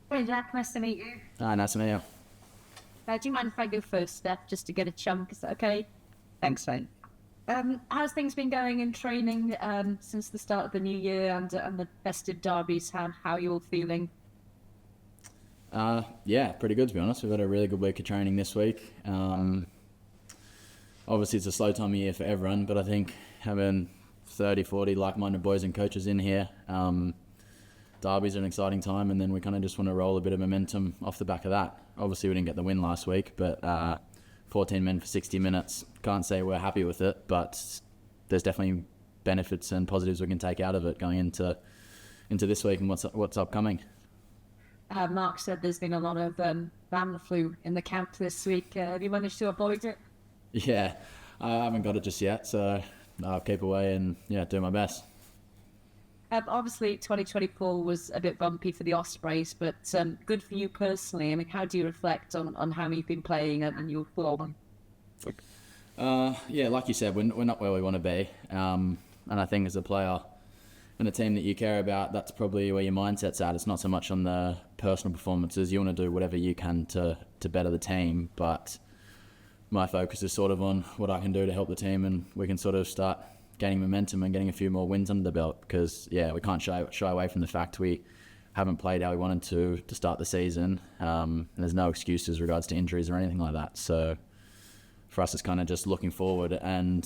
Hey Jack, nice to meet you. Ah, nice to meet you. Do you mind if I go first, Steph, just to get a chunk? Is that okay? Thanks, mate. How's things been going in training since the start of the new year and the festive derbies? How you all feeling? Yeah, pretty good to be honest. We've had a really good week of training this week. Obviously, it's a slow time of year for everyone, but I think having 30, 40 like-minded boys and coaches in here, derbies are an exciting time, and then we kind of just want to roll a bit of momentum off the back of that. Obviously, we didn't get the win last week, but 14 men for 60 minutes. Can't say we're happy with it, but there's definitely benefits and positives we can take out of it going into this week and what's upcoming. Mark said there's been a lot of man flu in the camp this week. Have you managed to avoid it? Yeah, I haven't got it just yet, so I'll keep away and do my best. Obviously, 2024 was a bit bumpy for the Ospreys, but good for you personally. I mean, how do you reflect on how you've been playing and your form? Yeah, like you said, we're not where we want to be, and I think as a player and a team that you care about, that's probably where your mindset's at. It's not so much on the personal performances. You want to do whatever you can to better the team, but my focus is sort of on what I can do to help the team, and we can sort of start gaining momentum and getting a few more wins under the belt, because we can't shy away from the fact we haven't played how we wanted to start the season. And there's no excuses regards to injuries or anything like that. So for us, it's kind of just looking forward and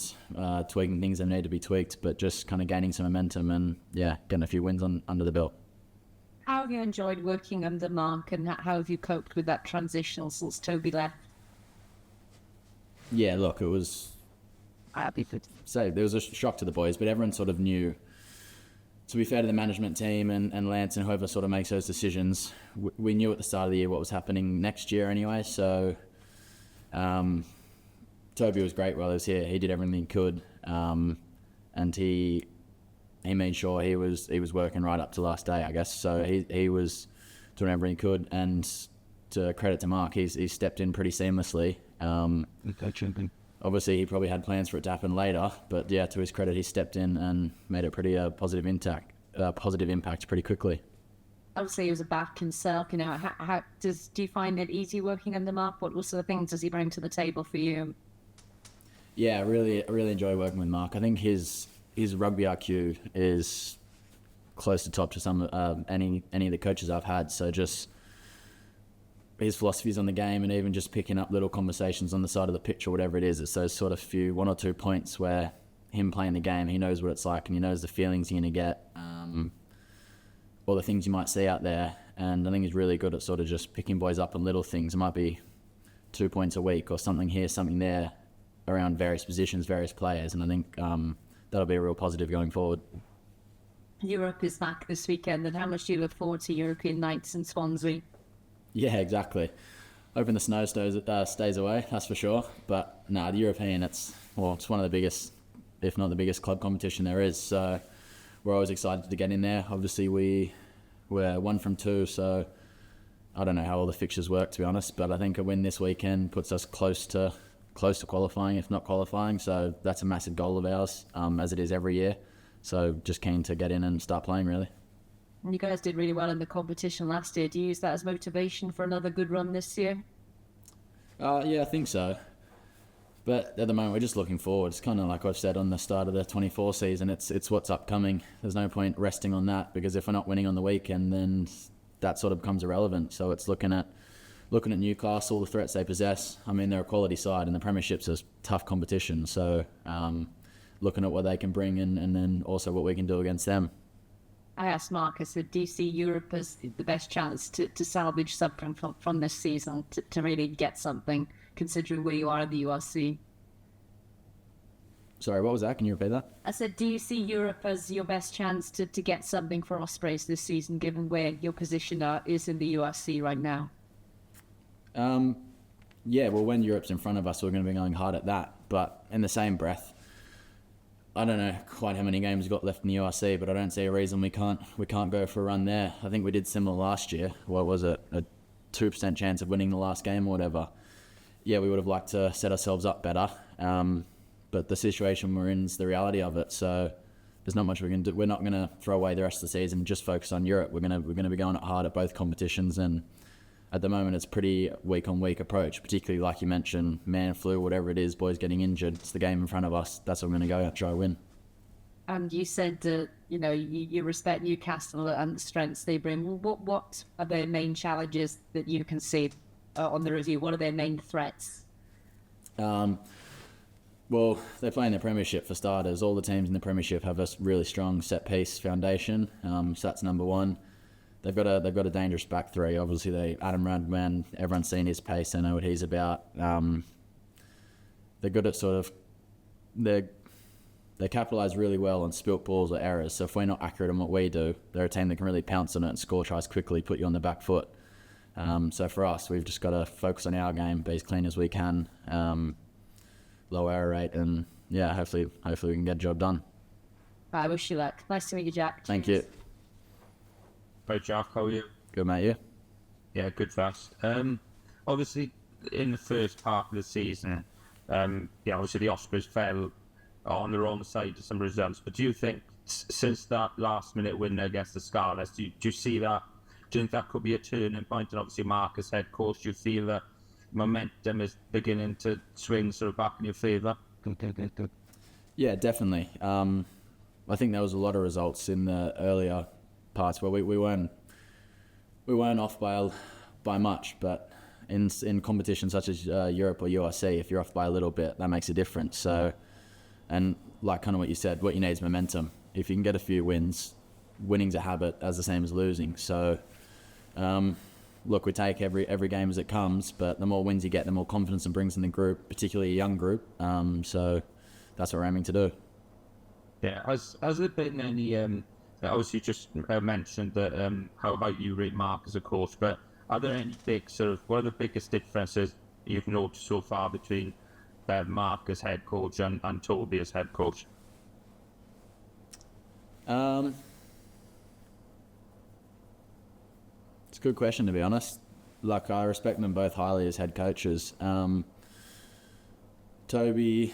tweaking things that need to be tweaked, but just kind of gaining some momentum and getting a few wins under the belt. How have you enjoyed working under Mark, and how have you coped with that transition since Toby left? Yeah, look, it was Happy for there was a shock to the boys, but everyone sort of knew. To be fair to the management team and Lance and whoever sort of makes those decisions, we knew at the start of the year what was happening next year anyway. So Toby was great while he was here. He did everything he could, and he made sure he was working right up to last day, I guess. So he was doing everything he could, and to credit to Mark, he's stepped in pretty seamlessly. Obviously, he probably had plans for it to happen later, but to his credit, he stepped in and made a pretty positive impact pretty quickly. Obviously, he was a back himself. You know, do you find it easy working under Mark? What sort of things does he bring to the table for you? Yeah, I really enjoy working with Mark. I think his rugby IQ is close to top to some any of the coaches I've had. So just his philosophies on the game, and even just picking up little conversations on the side of the pitch or whatever it is. It's those sort of one or two points where him playing the game, he knows what it's like and he knows the feelings you're going to get, or the things you might see out there. And I think he's really good at sort of just picking boys up on little things. It might be 2 points a week or something here, something there, around various positions, various players. And I think that'll be a real positive going forward. Europe is back this weekend, and how much do you look forward to European nights in Swansea? Yeah, exactly. Hoping the snow stays away, that's for sure. But the European, it's one of the biggest, if not the biggest club competition there is. So we're always excited to get in there. Obviously, we're 1 from 2, so I don't know how all the fixtures work, to be honest. But I think a win this weekend puts us close to qualifying, if not qualifying. So that's a massive goal of ours, as it is every year. So just keen to get in and start playing, really. And you guys did really well in the competition last year. Do you use that as motivation for another good run this year? Yeah, I think so. But at the moment, we're just looking forward. It's kind of like I've said on the start of the 24 season. It's what's upcoming. There's no point resting on that, because if we're not winning on the weekend, then that sort of becomes irrelevant. So it's looking at Newcastle, the threats they possess. I mean, they're a quality side, and the Premiership's a tough competition. So looking at what they can bring and then also what we can do against them. I asked Mark, I said, do you see Europe as the best chance to salvage something from this season, to really get something, considering where you are in the URC? Sorry, what was that? Can you repeat that? I said, do you see Europe as your best chance to get something for Ospreys this season, given where your position is in the URC right now? Yeah, well, when Europe's in front of us, we're going to be going hard at that. But in the same breath, I don't know quite how many games we've got left in the URC, but I don't see a reason we can't go for a run there. I think we did similar last year. What was it? A 2% chance of winning the last game or whatever. Yeah, we would have liked to set ourselves up better. But the situation we're in is the reality of it. So there's not much we can do. We're not going to throw away the rest of the season and just focus on Europe. We're going to be going hard at both competitions, and at the moment it's pretty week on week approach. Particularly like you mentioned, man flu, whatever it is, boys getting injured. It's the game in front of us. That's what we're going to go out and try to win. And you said that you respect Newcastle and the strengths they bring. Well, what are their main challenges that you can see on the review? What are their main threats? Well, they're playing the Premiership for starters. All the teams in the Premiership have a really strong set piece foundation, so that's number one. They've got a dangerous back three. Obviously, Adam Radman, everyone's seen his pace. They know what he's about. They're good at they capitalise really well on spilt balls or errors. So if we're not accurate on what we do, they're a team that can really pounce on it and score tries quickly, put you on the back foot. So for us, we've just got to focus on our game, be as clean as we can, low error rate, and yeah, hopefully we can get the job done. I wish you luck. Nice to meet you, Jack. Thank you. Hi, Jack. How are you? Good, mate. You? Yeah, good, fast. Obviously, in the first part of the season, obviously the Ospreys fell on the wrong side of some results. But do you think since that last-minute win against the Scarlets, do you see that? Do you think that could be a turning point? And obviously, Mark as head coach, do you feel that momentum is beginning to swing sort of back in your favour? Yeah, definitely. I think there was a lot of results in the earlier parts where we weren't off by much, but in competitions such as Europe or URC, if you're off by a little bit, that makes a difference. So, and like kind of what you said, what you need is momentum. If you can get a few wins, winning's a habit as the same as losing. So, look, we take every game as it comes, but the more wins you get, the more confidence it brings in the group, particularly a young group. So that's what we're aiming to do. Yeah, has there been any? Obviously, you just mentioned that how about you rate Mark as a coach, but are there any big what are the biggest differences you've noticed so far between Mark as head coach and Toby as head coach? It's a good question, to be honest. Like, I respect them both highly as head coaches. Toby,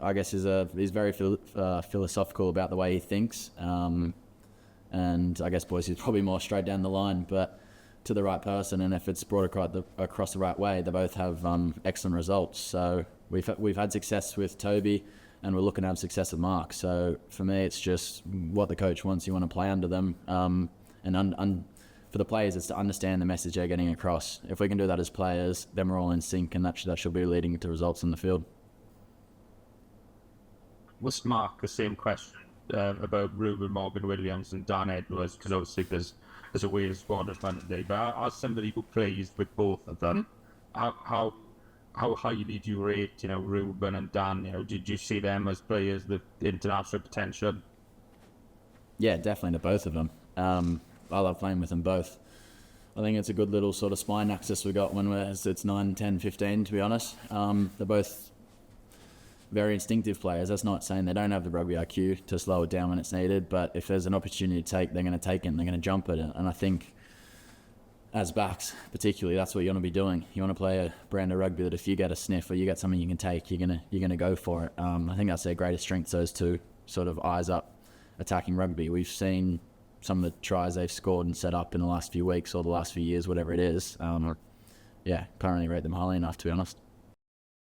I guess, he's very philosophical about the way he thinks. And I guess Boise is probably more straight down the line, but to the right person, and if it's brought across the right way, they both have excellent results. So we've had success with Toby, and we're looking to have success with Mark. So for me, it's just what the coach wants. You want to play under them, and for the players, it's to understand the message they're getting across. If we can do that as players, then we're all in sync, and that should be leading to results in the field. Was Mark the same question about Ruben Morgan-Williams and Dan Edwards? Because obviously there's a Wales squad of Monday, but as somebody who plays with both of them, how highly do you rate Ruben and Dan? Did you see them as players with international potential? Yeah, definitely to both of them. I love playing with them both. I think it's a good little sort of spine axis we got when it's 9, 10, 15, to be honest. They're both very instinctive players. That's not saying they don't have the rugby IQ to slow it down when it's needed, but if there's an opportunity to take, they're going to take it and they're going to jump at it. And I think as backs, particularly, that's what you want to be doing. You want to play a brand of rugby that if you get a sniff or you get something you can take, you're gonna go for it. I think that's their greatest strength, those two sort of eyes up attacking rugby. We've seen some of the tries they've scored and set up in the last few weeks or the last few years, whatever it is. Can't really rate them highly enough, to be honest.